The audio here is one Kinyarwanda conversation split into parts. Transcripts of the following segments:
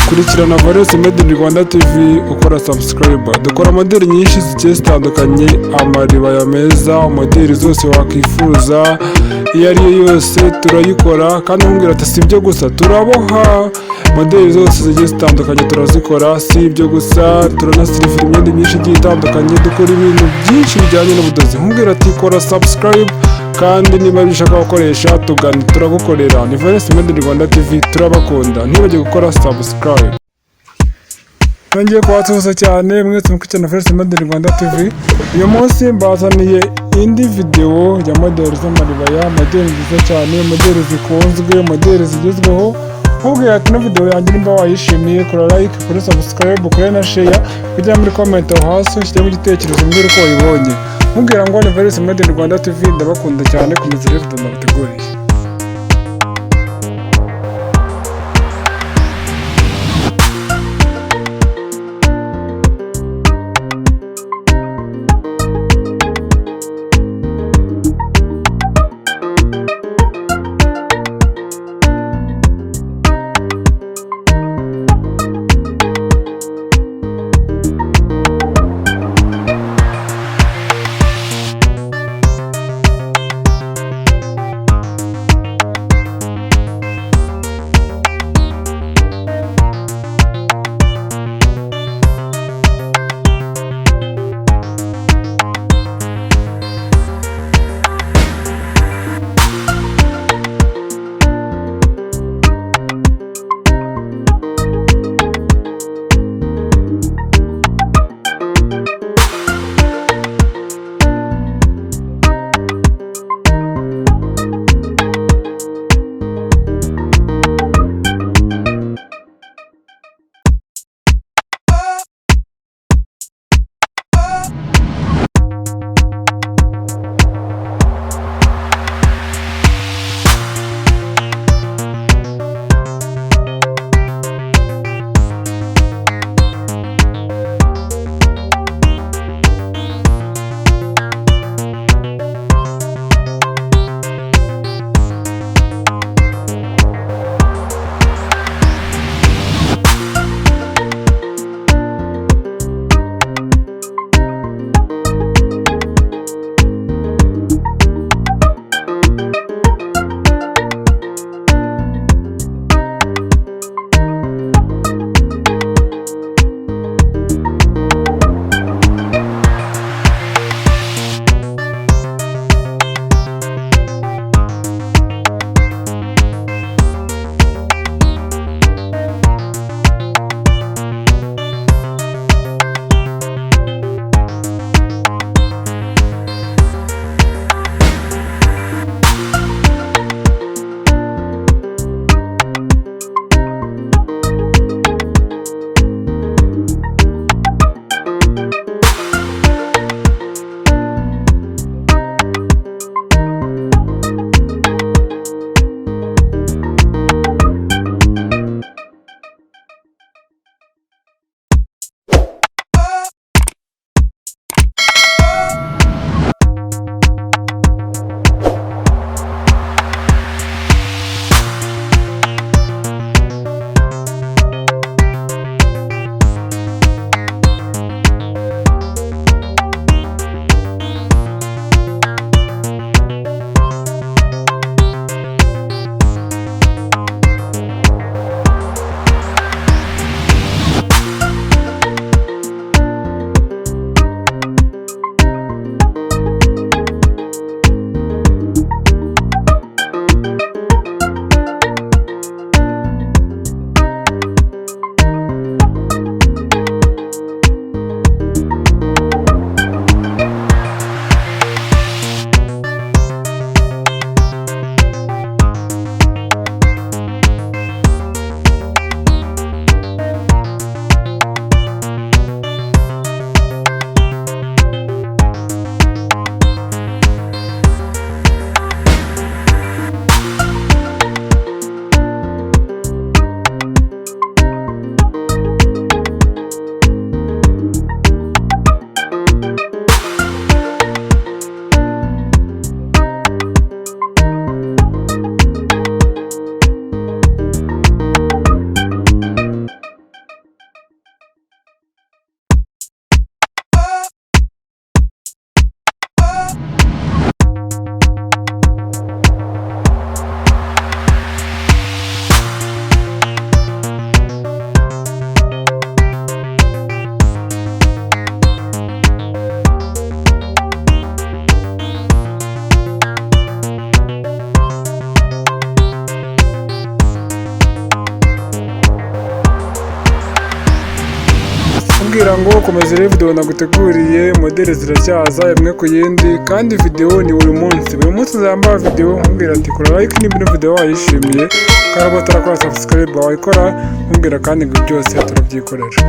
kurikirana Valence Made in Rwanda TV ukora subscribe. Dukora modeli nyinshi zigiye zitandukanye, amaribaya meza, modeli zose wakwifuza iyo ari yo yose turayikora, kandi nkubwira ati si ibyo gusa turaboha modeli zose zigiye zitandukanye turazikora. Si ibyo gusa turanasirifira imyenda myinshi igiye itandukanye, dukora ibintu byinshi bijyanye n'ubudozi. Nkubwira ati kora subscribe, kandi niba bishaka gukoresha tugane turagukorera. Ni Valence Made in Rwanda TV, turabakunda. Ntibajye gukora subscribe. Nongeye kubasuhuza cyane mwese mukurikirana Valence Made in Rwanda TV. Uyu munsi mbazaniye indi video ya modeli z'amaribaya, modeli nziza cyane, modeli zikunzwe, modeli zigezweho. Nkubwira ati no video yanjye nimba wayishimiye, kora like, kora subscribe, kora na share, kujya muri comment aho hasi ushyiremo igitekerezo mbwira uko wayibonye. Nkubwira ngo ni Valence Made in Rwanda TV, ndabakunda cyane, komeza rero tunabateguriye. nkubwira ngo komeza rero video naguteguriye, modeli ziracyaza imwe ku yindi, kandi video ni buri munsi nzamba video nkubwira ati kora like niba video wayishimiye, kandi batarakora subscribe wayikora, nkubwira kandi ngo byose turabyikorera.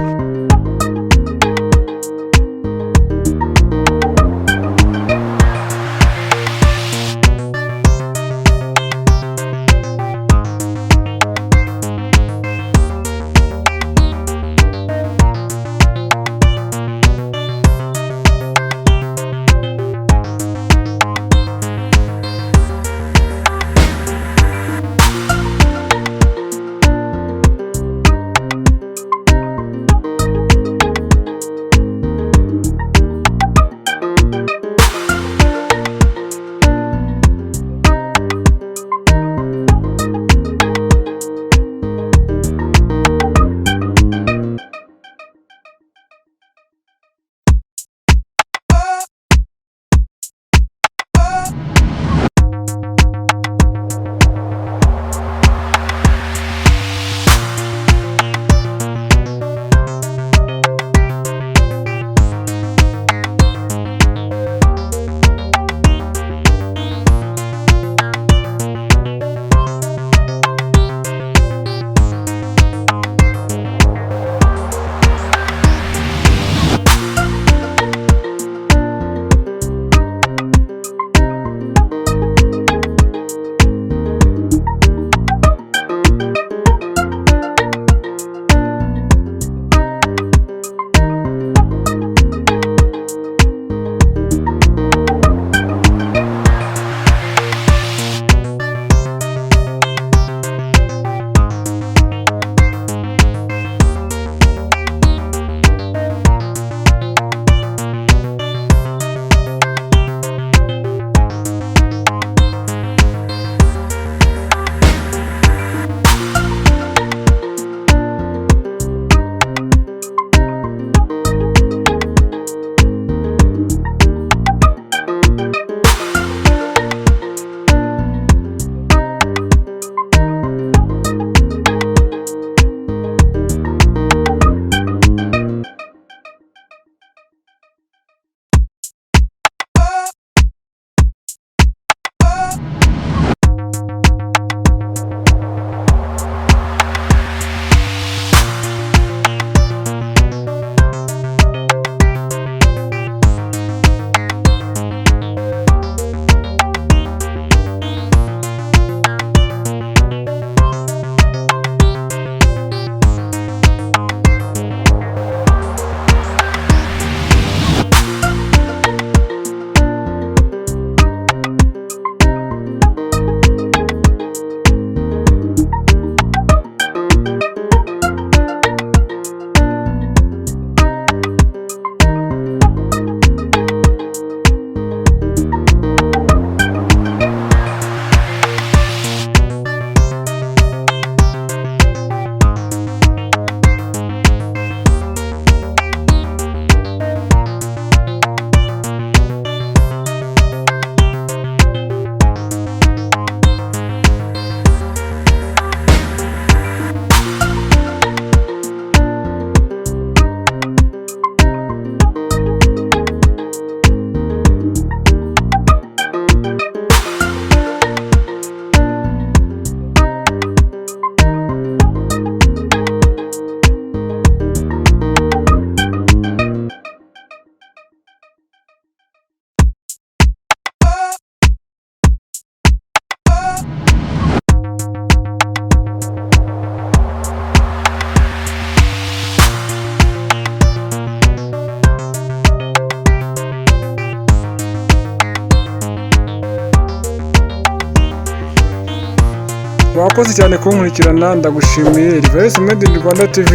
wakoze cyane kunkurikirana, ndagushimiye. Reverse Made in Rwanda TV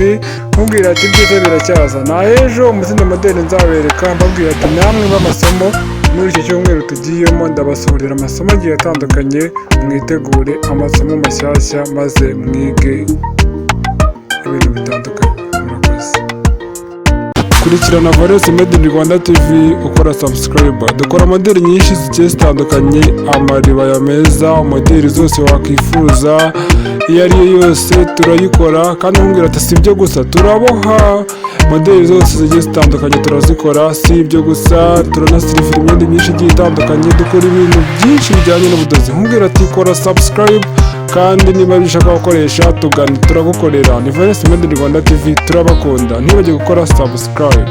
nkubwira ati ibyiza biracyaza. Na ejo umuzindi modeli nzabereka mbabwira ati namwe b'amasomo muri iki cyumweru tugiyemo ndabasohorera amasomo agiye atandukanye, mwitegure amasomo mashyashya maze mwige ibintu bitandukanye. Murakoze. kurikirana Valence Made in Rwanda TV ukora subscribe. Dukora modeli nyinshi zigiye zitandukanye, amaribaya meza, modeli zose wakwifuza iyo ari yo yose turayikora, kandi nkubwira ati si ibyo gusa turaboha modeli zose zigiye zitandukanye turazikora. Si ibyo gusa turanasirifira imyenda myinshi igiye itandukanye, dukora ibintu byinshi bijyanye n'ubudozi. Nkubwira ati kora subscribe, kandi niba bishaka gukoresha tugana turagukorera. Ni Valence Made in Rwanda TV, turabakunda, ntibajye gukora subscribe.